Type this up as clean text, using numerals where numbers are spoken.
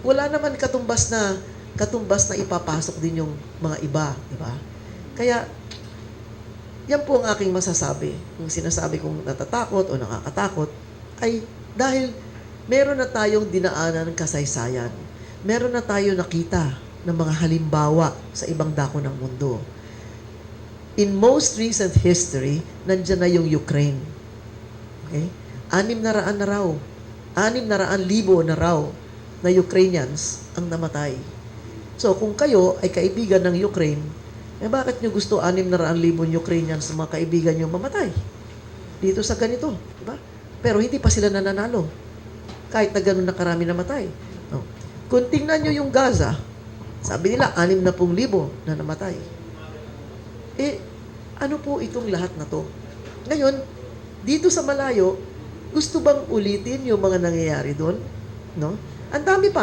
wala naman katumbas na ipapasok din yung mga iba, di ba? Kaya, yan po ang aking masasabi. Yung sinasabi kong natatakot o nakakatakot, ay dahil meron na tayong dinaanan ng kasaysayan. Meron na tayo nakita ng mga halimbawa sa ibang dako ng mundo. In most recent history, nandyan na yung Ukraine. Okay? 600 na raw. 600,000 na raw na Ukrainians ang namatay. So, kung kayo ay kaibigan ng Ukraine, bakit nyo gusto 600,000 Ukrainians na mga kaibigan nyo mamatay? Dito sa ganito. Diba? Pero hindi pa sila nananalo. Kahit na ganun na karami namatay. No. Kung tingnan nyo yung Gaza, sabi nila 60,000 na namatay. Ano po itong lahat na to? Ngayon, dito sa malayo, gusto bang ulitin yung mga nangyayari doon? No? Ang dami pa.